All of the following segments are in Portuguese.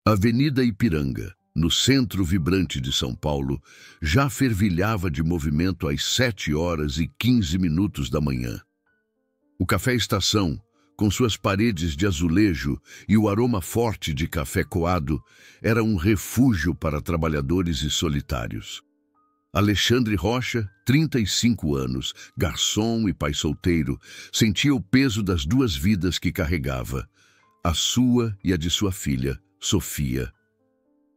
Avenida Ipiranga, no centro vibrante de São Paulo, já fervilhava de movimento às 7h15 da manhã. O Café Estação, com suas paredes de azulejo e o aroma forte de café coado, era um refúgio para trabalhadores e solitários. Alexandre Rocha, 35 anos, garçom e pai solteiro, sentia o peso das duas vidas que carregava, a sua e a de sua filha, Sofia.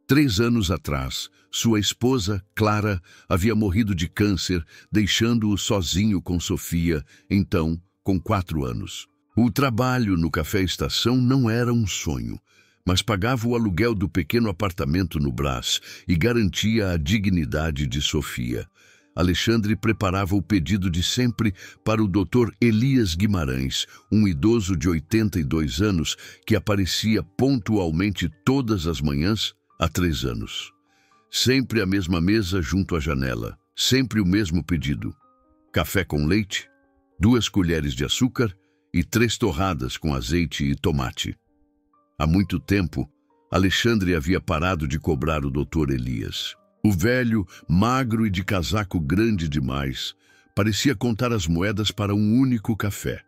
3 anos atrás, sua esposa, Clara, havia morrido de câncer, deixando-o sozinho com Sofia, então, com 4 anos. O trabalho no Café Estação não era um sonho, mas pagava o aluguel do pequeno apartamento no Brás e garantia a dignidade de Sofia. Alexandre preparava o pedido de sempre para o Dr. Elias Guimarães, um idoso de 82 anos que aparecia pontualmente todas as manhãs há 3 anos. Sempre a mesma mesa junto à janela, sempre o mesmo pedido: café com leite, 2 colheres de açúcar e 3 torradas com azeite e tomate. Há muito tempo, Alexandre havia parado de cobrar o Dr. Elias. O velho, magro e de casaco grande demais, parecia contar as moedas para um único café.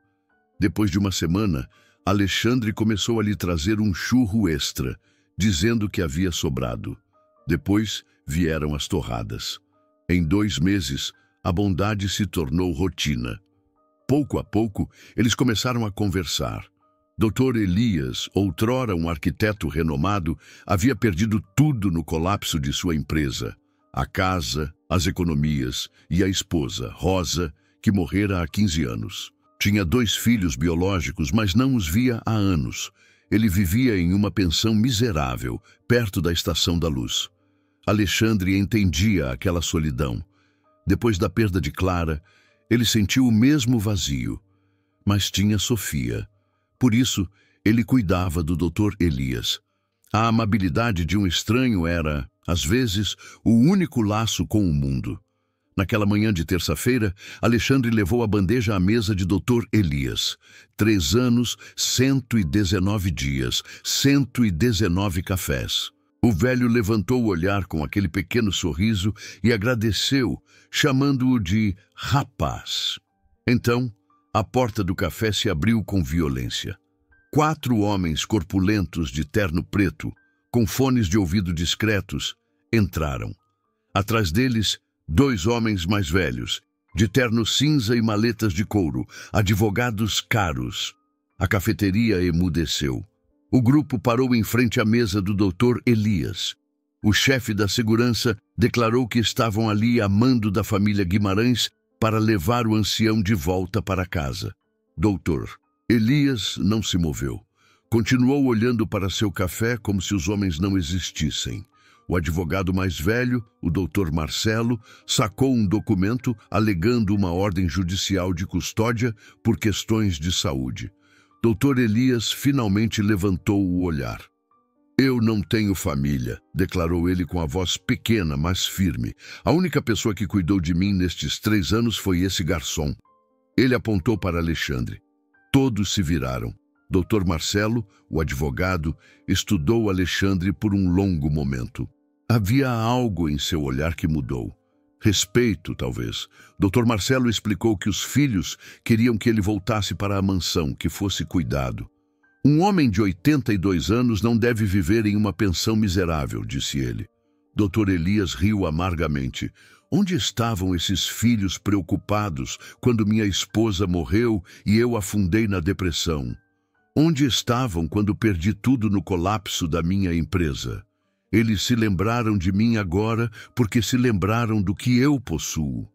Depois de uma semana, Alexandre começou a lhe trazer um churro extra, dizendo que havia sobrado. Depois vieram as torradas. Em 2 meses, a bondade se tornou rotina. Pouco a pouco, eles começaram a conversar. Dr. Elias, outrora um arquiteto renomado, havia perdido tudo no colapso de sua empresa: a casa, as economias e a esposa, Rosa, que morrera há 15 anos. Tinha 2 filhos biológicos, mas não os via há anos. Ele vivia em uma pensão miserável, perto da Estação da Luz. Alexandre entendia aquela solidão. Depois da perda de Clara, ele sentiu o mesmo vazio, mas tinha Sofia. Por isso, ele cuidava do Dr. Elias. A amabilidade de um estranho era, às vezes, o único laço com o mundo. Naquela manhã de terça-feira, Alexandre levou a bandeja à mesa de Dr. Elias. 3 anos, 119 dias, 119 cafés. O velho levantou o olhar com aquele pequeno sorriso e agradeceu, chamando-o de rapaz. Então, a porta do café se abriu com violência. 4 homens corpulentos de terno preto, com fones de ouvido discretos, entraram. Atrás deles, 2 homens mais velhos, de terno cinza e maletas de couro, advogados caros. A cafeteria emudeceu. O grupo parou em frente à mesa do Dr. Elias. O chefe da segurança declarou que estavam ali a mando da família Guimarães para levar o ancião de volta para casa. Doutor Elias não se moveu. Continuou olhando para seu café como se os homens não existissem. O advogado mais velho, o Dr. Marcelo, sacou um documento alegando uma ordem judicial de custódia por questões de saúde. Dr. Elias finalmente levantou o olhar. Eu não tenho família, declarou ele com a voz pequena, mas firme. A única pessoa que cuidou de mim nestes 3 anos foi esse garçom. Ele apontou para Alexandre. Todos se viraram. Dr. Marcelo, o advogado, estudou Alexandre por um longo momento. Havia algo em seu olhar que mudou. Respeito, talvez. Dr. Marcelo explicou que os filhos queriam que ele voltasse para a mansão, que fosse cuidado. Um homem de 82 anos não deve viver em uma pensão miserável, disse ele. Dr. Elias riu amargamente. Onde estavam esses filhos preocupados quando minha esposa morreu e eu afundei na depressão? Onde estavam quando perdi tudo no colapso da minha empresa? Eles se lembraram de mim agora porque se lembraram do que eu possuo.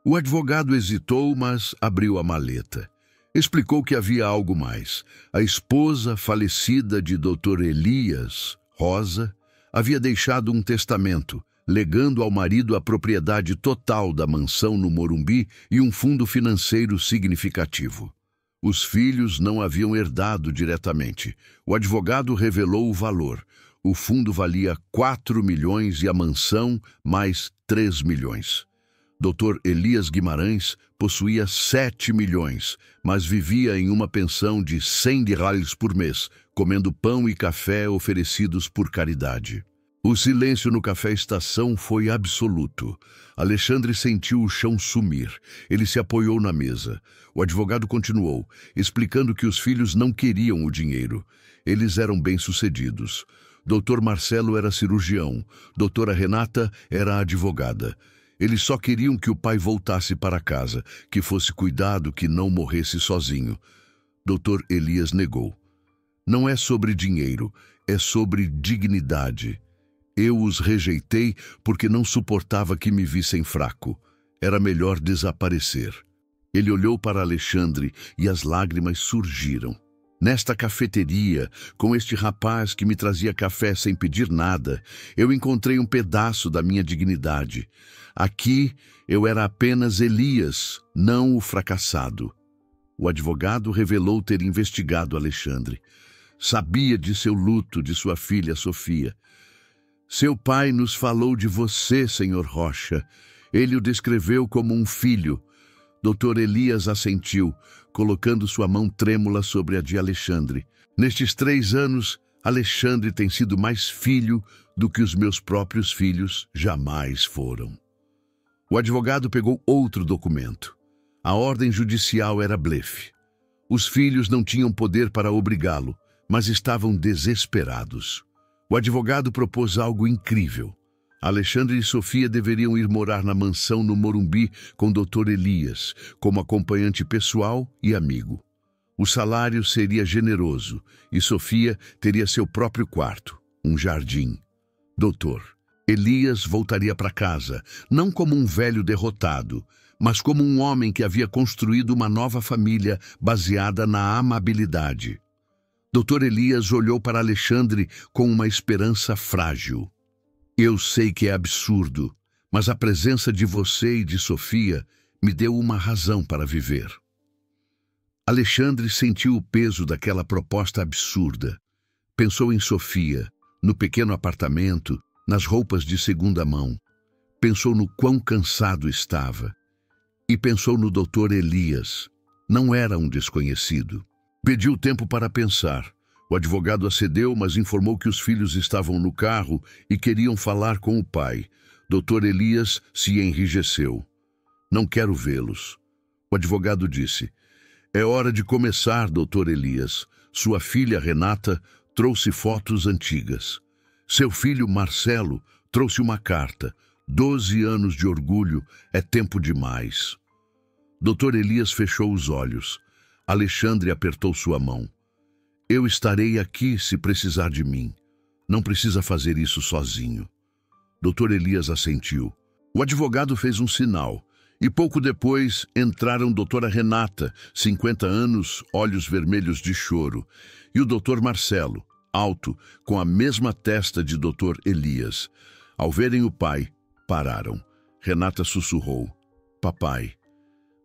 O advogado hesitou, mas abriu a maleta. Explicou que havia algo mais. A esposa falecida de Dr. Elias, Rosa, havia deixado um testamento, legando ao marido a propriedade total da mansão no Morumbi e um fundo financeiro significativo. Os filhos não haviam herdado diretamente. O advogado revelou o valor. O fundo valia 4 milhões e a mansão mais 3 milhões. Dr. Elias Guimarães possuía 7 milhões, mas vivia em uma pensão de 100 dirhams por mês, comendo pão e café oferecidos por caridade. O silêncio no café-estação foi absoluto. Alexandre sentiu o chão sumir. Ele se apoiou na mesa. O advogado continuou, explicando que os filhos não queriam o dinheiro. Eles eram bem-sucedidos. Dr. Marcelo era cirurgião. Doutora Renata era advogada. Eles só queriam que o pai voltasse para casa, que fosse cuidado, que não morresse sozinho. Dr. Elias negou. Não é sobre dinheiro, é sobre dignidade. Eu os rejeitei porque não suportava que me vissem fraco. Era melhor desaparecer. Ele olhou para Alexandre e as lágrimas surgiram. Nesta cafeteria, com este rapaz que me trazia café sem pedir nada, eu encontrei um pedaço da minha dignidade. Aqui, eu era apenas Elias, não o fracassado. O advogado revelou ter investigado Alexandre. Sabia de seu luto de sua filha Sofia. Seu pai nos falou de você, Senhor Rocha. Ele o descreveu como um filho. Dr. Elias assentiu, colocando sua mão trêmula sobre a de Alexandre. Nestes 3 anos, Alexandre tem sido mais filho do que os meus próprios filhos jamais foram. O advogado pegou outro documento. A ordem judicial era blefe. Os filhos não tinham poder para obrigá-lo, mas estavam desesperados. O advogado propôs algo incrível. Alexandre e Sofia deveriam ir morar na mansão no Morumbi com Dr. Elias, como acompanhante pessoal e amigo. O salário seria generoso e Sofia teria seu próprio quarto, um jardim. Dr. Elias voltaria para casa, não como um velho derrotado, mas como um homem que havia construído uma nova família baseada na amabilidade. Dr. Elias olhou para Alexandre com uma esperança frágil. Eu sei que é absurdo, mas a presença de você e de Sofia me deu uma razão para viver. Alexandre sentiu o peso daquela proposta absurda. Pensou em Sofia, no pequeno apartamento, nas roupas de segunda mão. Pensou no quão cansado estava. E pensou no Dr. Elias. Não era um desconhecido. Pediu tempo para pensar. O advogado acedeu, mas informou que os filhos estavam no carro e queriam falar com o pai. Dr. Elias se enrijeceu. Não quero vê-los. O advogado disse, é hora de começar, Dr. Elias. Sua filha Renata trouxe fotos antigas. Seu filho Marcelo trouxe uma carta. 12 anos de orgulho é tempo demais. Dr. Elias fechou os olhos. Alexandre apertou sua mão. Eu estarei aqui se precisar de mim. Não precisa fazer isso sozinho. Dr. Elias assentiu. O advogado fez um sinal. E pouco depois entraram doutora Renata, 50 anos, olhos vermelhos de choro, e o doutor Marcelo, alto, com a mesma testa de doutor Elias. Ao verem o pai, pararam. Renata sussurrou. Papai.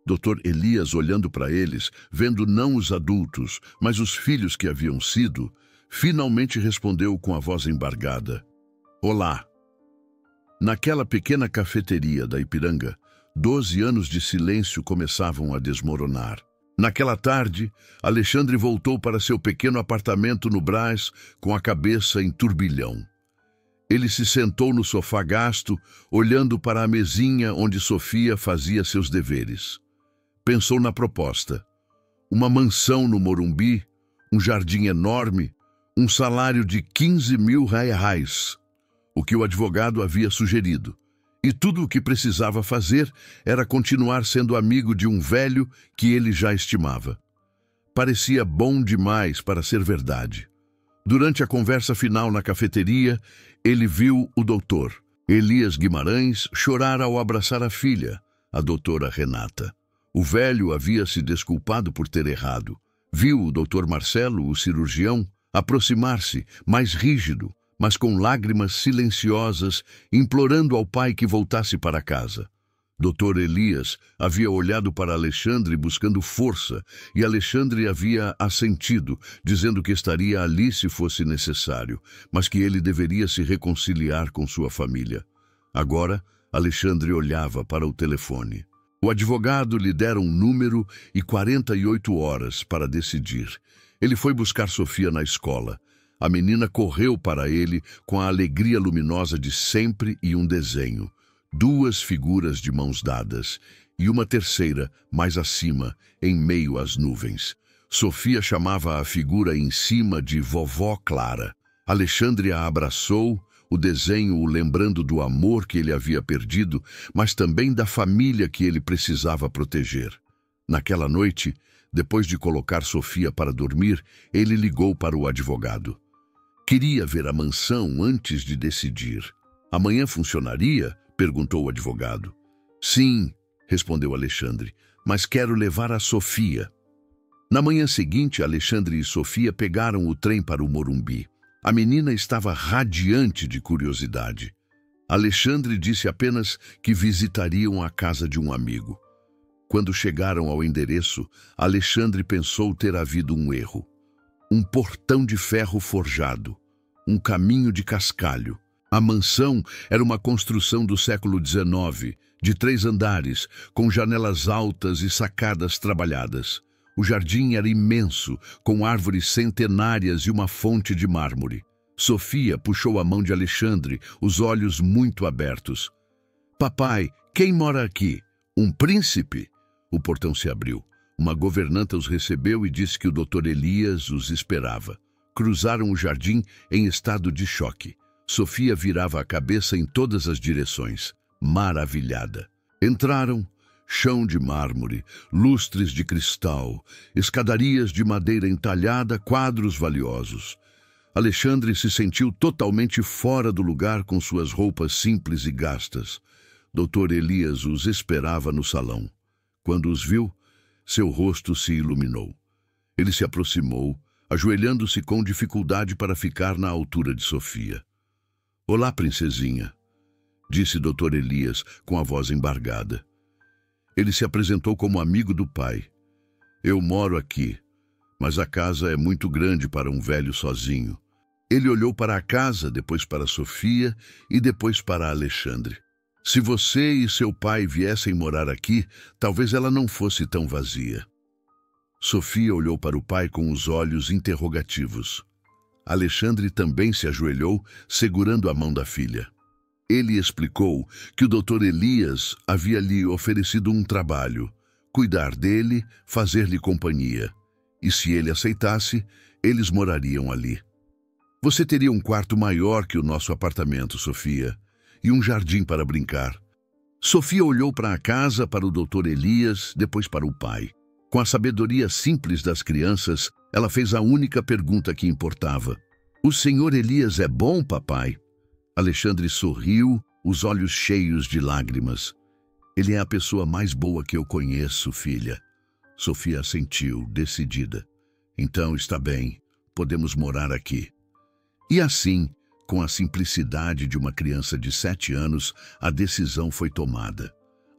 Dr. Elias, olhando para eles, vendo não os adultos, mas os filhos que haviam sido, finalmente respondeu com a voz embargada. Olá. Naquela pequena cafeteria da Ipiranga, 12 anos de silêncio começavam a desmoronar. Naquela tarde, Alexandre voltou para seu pequeno apartamento no Brás com a cabeça em turbilhão. Ele se sentou no sofá gasto, olhando para a mesinha onde Sofia fazia seus deveres. Pensou na proposta. Uma mansão no Morumbi, um jardim enorme, um salário de 15 mil reais, o que o advogado havia sugerido. E tudo o que precisava fazer era continuar sendo amigo de um velho que ele já estimava. Parecia bom demais para ser verdade. Durante a conversa final na cafeteria, ele viu o doutor Elias Guimarães chorar ao abraçar a filha, a doutora Renata. O velho havia se desculpado por ter errado. Viu o doutor Marcelo, o cirurgião, aproximar-se, mais rígido, mas com lágrimas silenciosas, implorando ao pai que voltasse para casa. Dr. Elias havia olhado para Alexandre buscando força, e Alexandre havia assentido, dizendo que estaria ali se fosse necessário, mas que ele deveria se reconciliar com sua família. Agora, Alexandre olhava para o telefone. O advogado lhe dera um número e 48 horas para decidir. Ele foi buscar Sofia na escola. A menina correu para ele com a alegria luminosa de sempre e um desenho. 2 figuras de mãos dadas e uma terceira, mais acima, em meio às nuvens. Sofia chamava a figura em cima de Vovó Clara. Alexandre a abraçou, o desenho o lembrando do amor que ele havia perdido, mas também da família que ele precisava proteger. Naquela noite, depois de colocar Sofia para dormir, ele ligou para o advogado. Queria ver a mansão antes de decidir. Amanhã funcionaria? Perguntou o advogado. Sim, respondeu Alexandre, mas quero levar a Sofia. Na manhã seguinte, Alexandre e Sofia pegaram o trem para o Morumbi. A menina estava radiante de curiosidade. Alexandre disse apenas que visitariam a casa de um amigo. Quando chegaram ao endereço, Alexandre pensou ter havido um erro. Um portão de ferro forjado, um caminho de cascalho. A mansão era uma construção do século XIX, de 3 andares, com janelas altas e sacadas trabalhadas. O jardim era imenso, com árvores centenárias e uma fonte de mármore. Sofia puxou a mão de Alexandre, os olhos muito abertos. Papai, quem mora aqui? Um príncipe? O portão se abriu. Uma governanta os recebeu e disse que o Dr. Elias os esperava. Cruzaram o jardim em estado de choque. Sofia virava a cabeça em todas as direções, maravilhada. Entraram. Chão de mármore, lustres de cristal, escadarias de madeira entalhada, quadros valiosos. Alexandre se sentiu totalmente fora do lugar com suas roupas simples e gastas. Dr. Elias os esperava no salão. Quando os viu, seu rosto se iluminou. Ele se aproximou, ajoelhando-se com dificuldade para ficar na altura de Sofia. Olá, princesinha, disse Dr. Elias com a voz embargada. Ele se apresentou como amigo do pai. Eu moro aqui, mas a casa é muito grande para um velho sozinho. Ele olhou para a casa, depois para Sofia e depois para Alexandre. Se você e seu pai viessem morar aqui, talvez ela não fosse tão vazia. Sofia olhou para o pai com os olhos interrogativos. Alexandre também se ajoelhou, segurando a mão da filha. Ele explicou que o Dr. Elias havia lhe oferecido um trabalho, cuidar dele, fazer-lhe companhia. E se ele aceitasse, eles morariam ali. Você teria um quarto maior que o nosso apartamento, Sofia, e um jardim para brincar. Sofia olhou para a casa, para o Dr. Elias, depois para o pai. Com a sabedoria simples das crianças, ela fez a única pergunta que importava. O Sr. Elias é bom, papai? Alexandre sorriu, os olhos cheios de lágrimas. Ele é a pessoa mais boa que eu conheço, filha. Sofia assentiu, decidida. Então está bem, podemos morar aqui. E assim, com a simplicidade de uma criança de 7 anos, a decisão foi tomada.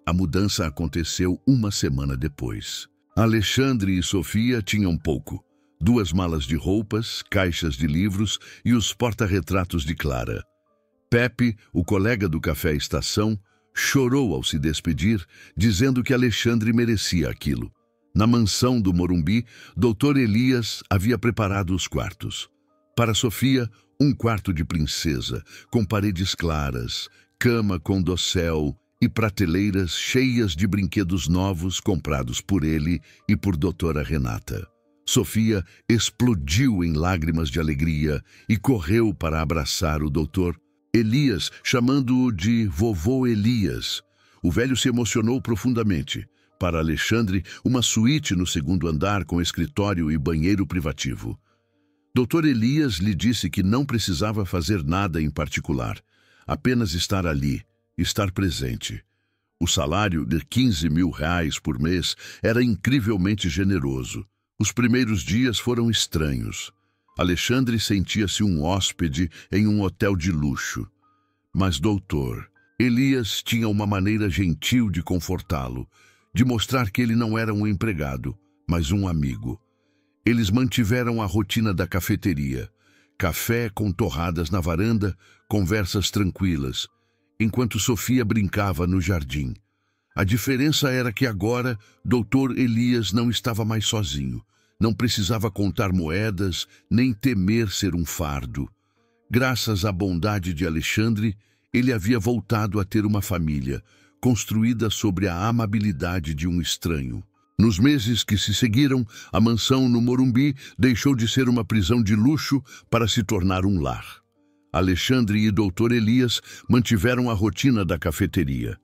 A mudança aconteceu uma semana depois. Alexandre e Sofia tinham pouco. 2 malas de roupas, caixas de livros e os porta-retratos de Clara. Pepe, o colega do Café Estação, chorou ao se despedir, dizendo que Alexandre merecia aquilo. Na mansão do Morumbi, Dr. Elias havia preparado os quartos. Para Sofia, um quarto de princesa, com paredes claras, cama com dossel e prateleiras cheias de brinquedos novos comprados por ele e por doutora Renata. Sofia explodiu em lágrimas de alegria e correu para abraçar o doutor Elias, chamando-o de Vovô Elias. O velho se emocionou profundamente. Para Alexandre, uma suíte no 2º andar com escritório e banheiro privativo. Dr. Elias lhe disse que não precisava fazer nada em particular, apenas estar ali, estar presente. O salário de R$ 15.000 por mês era incrivelmente generoso. Os primeiros dias foram estranhos. Alexandre sentia-se um hóspede em um hotel de luxo. Mas doutor Elias tinha uma maneira gentil de confortá-lo, de mostrar que ele não era um empregado, mas um amigo. Eles mantiveram a rotina da cafeteria. Café com torradas na varanda, conversas tranquilas. enquanto Sofia brincava no jardim. A diferença era que agora Dr. Elias não estava mais sozinho. Não precisava contar moedas, nem temer ser um fardo. Graças à bondade de Alexandre, ele havia voltado a ter uma família, construída sobre a amabilidade de um estranho. Nos meses que se seguiram, a mansão no Morumbi deixou de ser uma prisão de luxo para se tornar um lar. Alexandre e Dr. Elias mantiveram a rotina da cafeteria.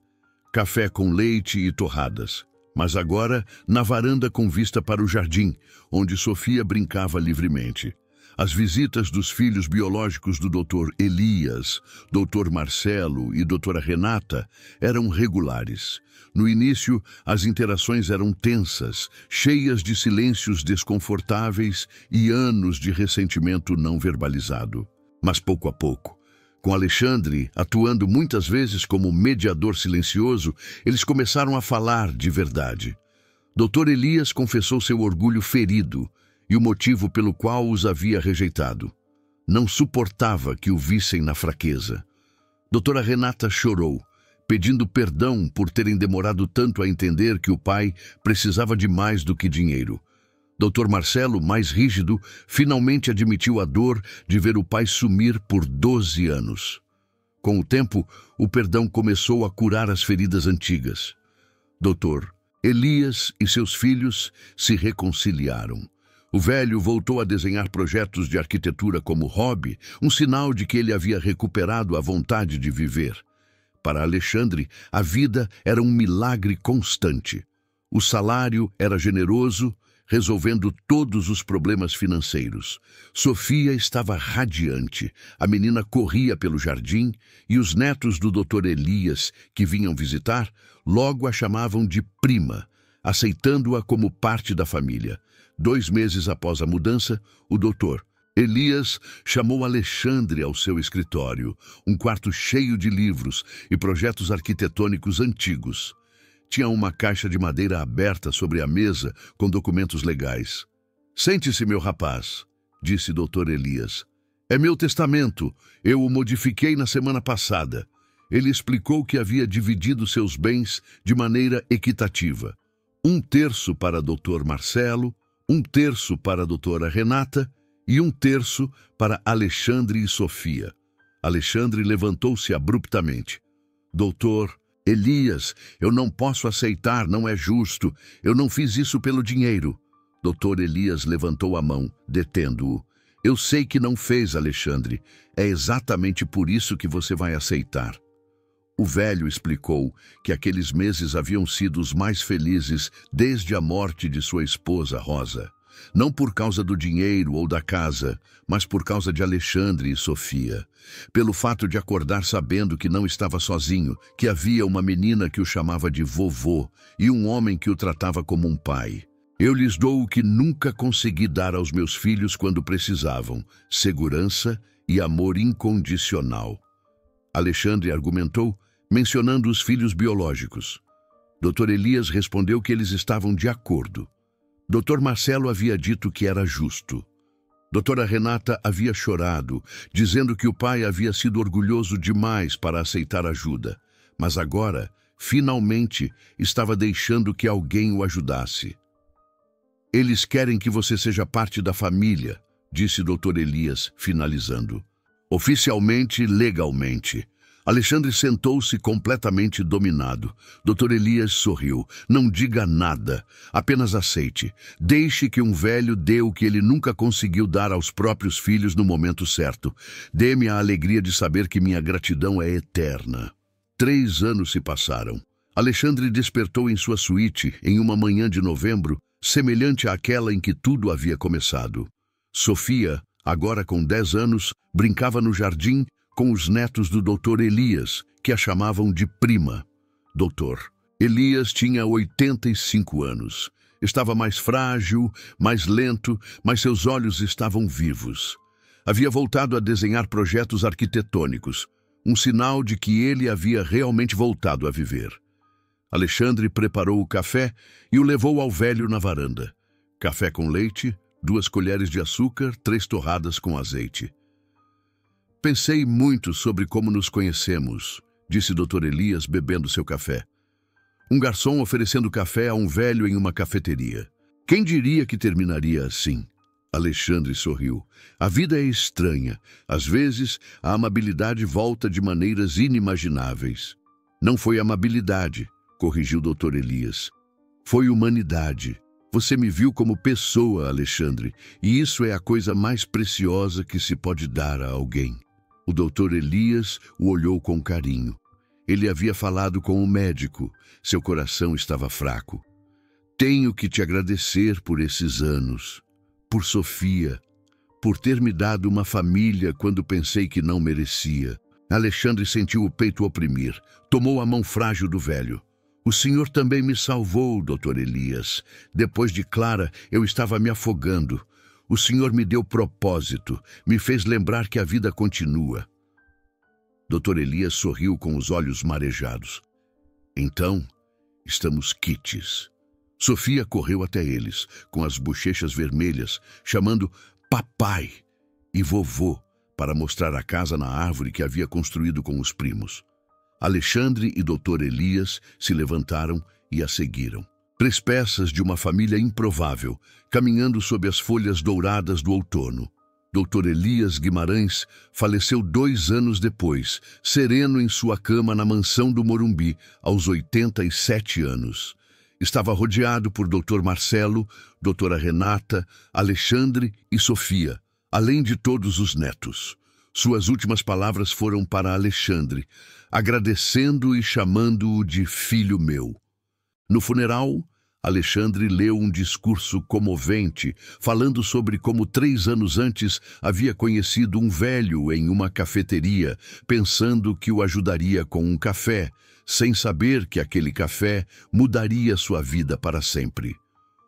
Café com leite e torradas, mas agora na varanda com vista para o jardim, onde Sofia brincava livremente. As visitas dos filhos biológicos do Dr. Elias, Dr. Marcelo e Dra. Renata eram regulares. No início, as interações eram tensas, cheias de silêncios desconfortáveis e anos de ressentimento não verbalizado. Mas pouco a pouco, com Alexandre atuando muitas vezes como mediador silencioso, eles começaram a falar de verdade. Dr. Elias confessou seu orgulho ferido e o motivo pelo qual os havia rejeitado. Não suportava que o vissem na fraqueza. Dra. Renata chorou, pedindo perdão por terem demorado tanto a entender que o pai precisava de mais do que dinheiro. Dr. Marcelo, mais rígido, finalmente admitiu a dor de ver o pai sumir por 12 anos. Com o tempo, o perdão começou a curar as feridas antigas. Dr. Elias e seus filhos se reconciliaram. O velho voltou a desenhar projetos de arquitetura como hobby, um sinal de que ele havia recuperado a vontade de viver. Para Alexandre, a vida era um milagre constante. O salário era generoso, resolvendo todos os problemas financeiros. Sofia estava radiante. A menina corria pelo jardim e os netos do Dr. Elias, que vinham visitar, logo a chamavam de prima, aceitando-a como parte da família. 2 meses após a mudança, o Dr. Elias chamou Alexandre ao seu escritório, um quarto cheio de livros e projetos arquitetônicos antigos. Tinha uma caixa de madeira aberta sobre a mesa com documentos legais. "Sente-se, meu rapaz", disse Dr. Elias. "É meu testamento. Eu o modifiquei na semana passada." Ele explicou que havia dividido seus bens de maneira equitativa. 1/3 para Dr. Marcelo, 1/3 para Dra. Renata e 1/3 para Alexandre e Sofia. Alexandre levantou-se abruptamente. "Doutor Elias, eu não posso aceitar, não é justo. Eu não fiz isso pelo dinheiro." Dr. Elias levantou a mão, detendo-o. "Eu sei que não fez, Alexandre. É exatamente por isso que você vai aceitar." O velho explicou que aqueles meses haviam sido os mais felizes desde a morte de sua esposa, Rosa. Não por causa do dinheiro ou da casa, mas por causa de Alexandre e Sofia. Pelo fato de acordar sabendo que não estava sozinho, que havia uma menina que o chamava de vovô e um homem que o tratava como um pai. "Eu lhes dou o que nunca consegui dar aos meus filhos quando precisavam: segurança e amor incondicional." Alexandre argumentou, mencionando os filhos biológicos. Dr. Elias respondeu que eles estavam de acordo. Dr. Marcelo havia dito que era justo. Dra. Renata havia chorado, dizendo que o pai havia sido orgulhoso demais para aceitar ajuda, mas agora, finalmente, estava deixando que alguém o ajudasse. "Eles querem que você seja parte da família", disse Dr. Elias, finalizando. "Oficialmente, legalmente." Alexandre sentou-se completamente dominado. Dr. Elias sorriu. "Não diga nada, apenas aceite. Deixe que um velho dê o que ele nunca conseguiu dar aos próprios filhos no momento certo. Dê-me a alegria de saber que minha gratidão é eterna." 3 anos se passaram. Alexandre despertou em sua suíte em uma manhã de novembro, semelhante àquela em que tudo havia começado. Sofia, agora com 10 anos, brincava no jardim com os netos do Dr. Elias, que a chamavam de prima. Dr. Elias tinha 85 anos. Estava mais frágil, mais lento, mas seus olhos estavam vivos. Havia voltado a desenhar projetos arquitetônicos, um sinal de que ele havia realmente voltado a viver. Alexandre preparou o café e o levou ao velho na varanda. Café com leite, 2 colheres de açúcar, 3 torradas com azeite. "Pensei muito sobre como nos conhecemos", disse Dr. Elias, bebendo seu café. Um garçom oferecendo café a um velho em uma cafeteria. Quem diria que terminaria assim? Alexandre sorriu. A vida é estranha. Às vezes, a amabilidade volta de maneiras inimagináveis. Não foi amabilidade, corrigiu Dr. Elias. Foi humanidade. Você me viu como pessoa, Alexandre, e isso é a coisa mais preciosa que se pode dar a alguém. O Dr. Elias o olhou com carinho. Ele havia falado com o médico. Seu coração estava fraco. Tenho que te agradecer por esses anos. Por Sofia. Por ter me dado uma família quando pensei que não merecia. Alexandre sentiu o peito oprimir. Tomou a mão frágil do velho. O senhor também me salvou, Dr. Elias. Depois de Clara, eu estava me afogando. O senhor me deu propósito. Me fez lembrar que a vida continua. Dr. Elias sorriu com os olhos marejados. Então, estamos quites. Sofia correu até eles, com as bochechas vermelhas, chamando papai e vovô para mostrar a casa na árvore que havia construído com os primos. Alexandre e Dr. Elias se levantaram e a seguiram. 3 peças de uma família improvável, caminhando sob as folhas douradas do outono. Dr. Elias Guimarães faleceu 2 anos depois, sereno em sua cama na mansão do Morumbi, aos 87 anos. Estava rodeado por Dr. Marcelo, Dra. Renata, Alexandre e Sofia, além de todos os netos. Suas últimas palavras foram para Alexandre, agradecendo e chamando-o de filho meu. No funeral, Alexandre leu um discurso comovente, falando sobre como 3 anos antes havia conhecido um velho em uma cafeteria, pensando que o ajudaria com um café, sem saber que aquele café mudaria sua vida para sempre.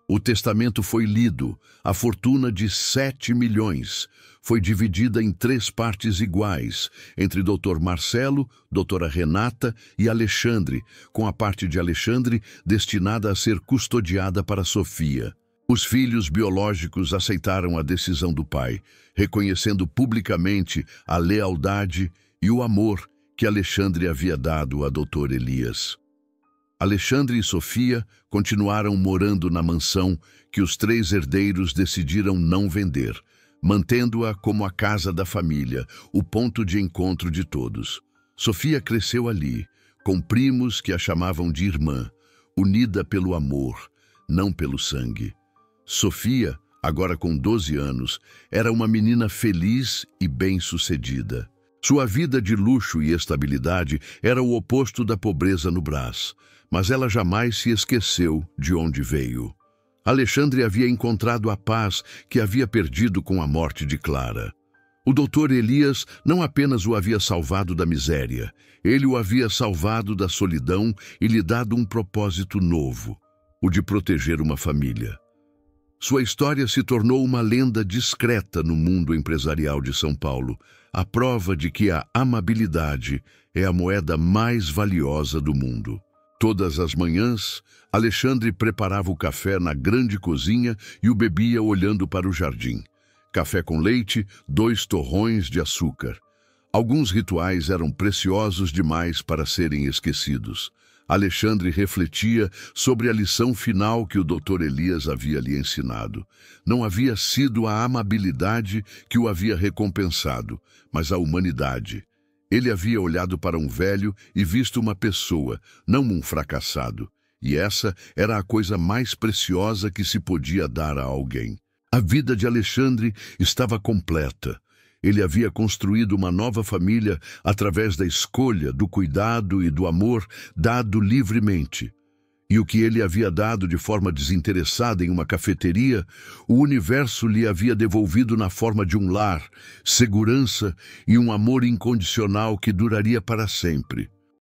O testamento foi lido. A fortuna de 7 milhões foi dividida em 3 partes iguais, entre Dr. Marcelo, Dra. Renata e Alexandre, com a parte de Alexandre destinada a ser custodiada para Sofia. Os filhos biológicos aceitaram a decisão do pai, reconhecendo publicamente a lealdade e o amor que Alexandre havia dado a Dr. Elias. Alexandre e Sofia continuaram morando na mansão que os 3 herdeiros decidiram não vender, mantendo-a como a casa da família, o ponto de encontro de todos. Sofia cresceu ali, com primos que a chamavam de irmã, unida pelo amor, não pelo sangue. Sofia, agora com 12 anos, era uma menina feliz e bem-sucedida. Sua vida de luxo e estabilidade era o oposto da pobreza no Brás, mas ela jamais se esqueceu de onde veio. Alexandre havia encontrado a paz que havia perdido com a morte de Clara. O Dr. Elias não apenas o havia salvado da miséria, ele o havia salvado da solidão e lhe dado um propósito novo, o de proteger uma família. Sua história se tornou uma lenda discreta no mundo empresarial de São Paulo, a prova de que a amabilidade é a moeda mais valiosa do mundo. Todas as manhãs, Alexandre preparava o café na grande cozinha e o bebia olhando para o jardim. Café com leite, 2 torrões de açúcar. Alguns rituais eram preciosos demais para serem esquecidos. Alexandre refletia sobre a lição final que o Dr. Elias havia lhe ensinado. Não havia sido a amabilidade que o havia recompensado, mas a humanidade. Ele havia olhado para um velho e visto uma pessoa, não um fracassado. E essa era a coisa mais preciosa que se podia dar a alguém. A vida de Alexandre estava completa. Ele havia construído uma nova família através da escolha, do cuidado e do amor dado livremente. E o que ele havia dado de forma desinteressada em uma cafeteria, o universo lhe havia devolvido na forma de um lar, segurança e um amor incondicional que duraria para sempre.